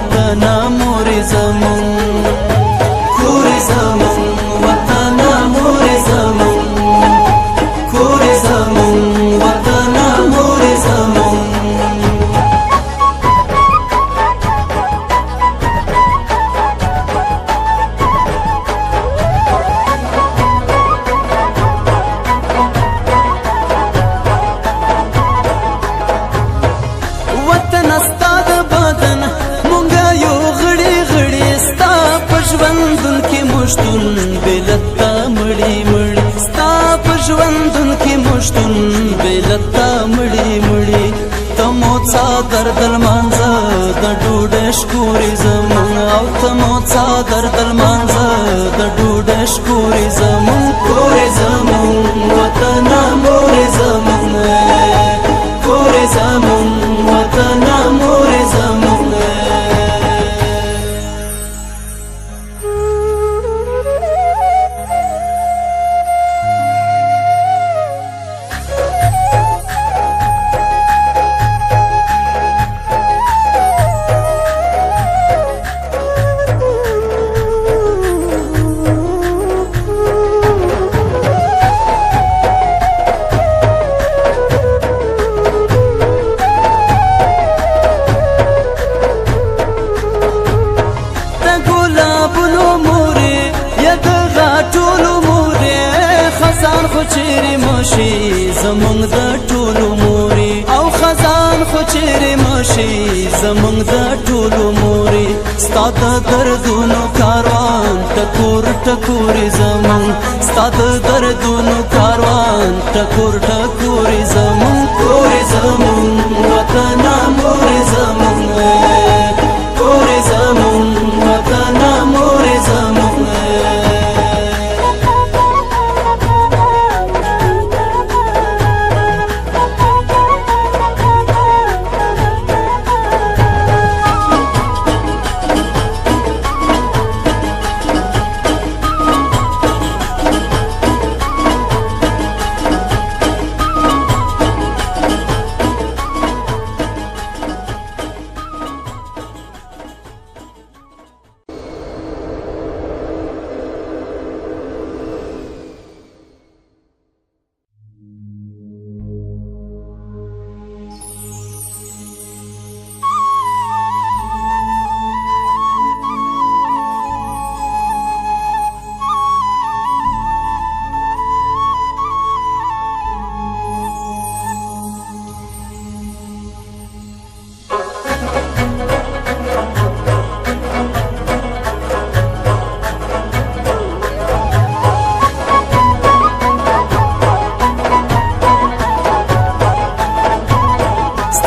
وطن مور زمون کور زمون وطن مور زمون کور زمون وطن مور زمون مشتون بلتا مړی مړی ستا په ژوندون کې مشتون بلتا مړی مړی تمو څادر دل مانځه د ډوډۍ شکورې زمون او تمو څادر دل مانځه د ډوډۍ شکورې زمون کورې زمون وطن مور زمون کورې زمون وطن مور زمون چیرې مشي زمونږ د ټولو موري او خزان خو چیرې مشي زمونږ د ټولو موري ستا د دردونو کاروان ټکور ټکورې زمونږ ستا د دردونو کاروان ټکور ټکورې زمونږ کورې زمونږ وطن مورې زمونږ کورې زمونږ وطن مورې زمونږ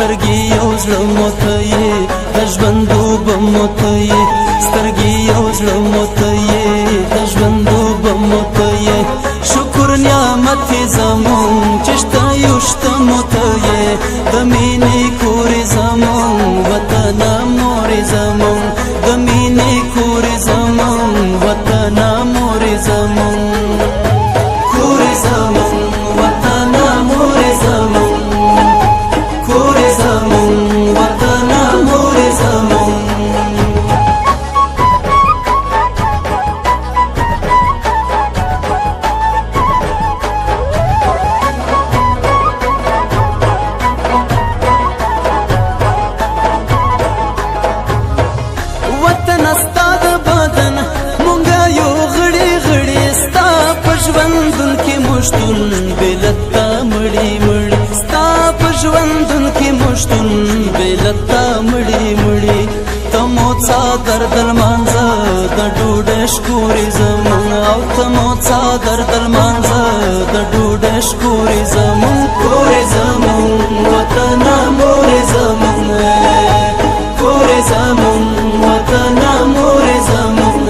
سترګې یو زړه موته یې د ژوندوبه موته یې سترګې یو زړه موته یې د ژوندوبه موته یې شکر نعمت زمون چې شته یو شته موته یې د مینې کورې زمون وطن مورې زمون د مینې کورې زمون وطن مورې زمون کورې زمون وطن مورې زمون کورې زمون وطن مورې زمون وطن ستا د بدن مونږه یو غړي غړي ستا په ژوندون کې مشتون بلتا مړی مړی ستا په ژوندون کې مشتون بلتا مړی مړی تمو څادر دل مانځه د ډوډۍ شکورې زمون او تمو څادر دل مانځه د ډوډۍ شکورې زمون کورې زمون وطن مورې زمون کورې زمون وطن مورې زمون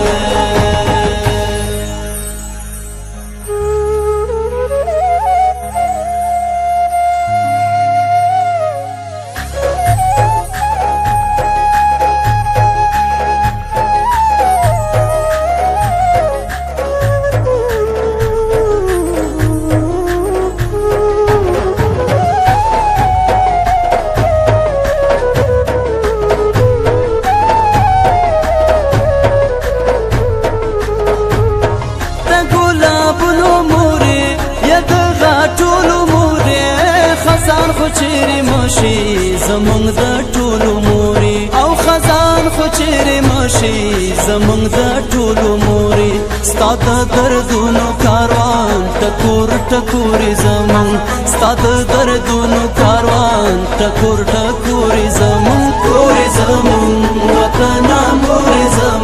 چیرې مشي زمونږ د ټولو مورې او خزان خو چیرې مشي زمونږ د ټولو مورې ستا د دردونو کاروان ټکور ټکورې زمونږ ستا د دردونو کاروان ټکور ټکورې زمونږ کورې زمونږ وطنه مورې زمونږ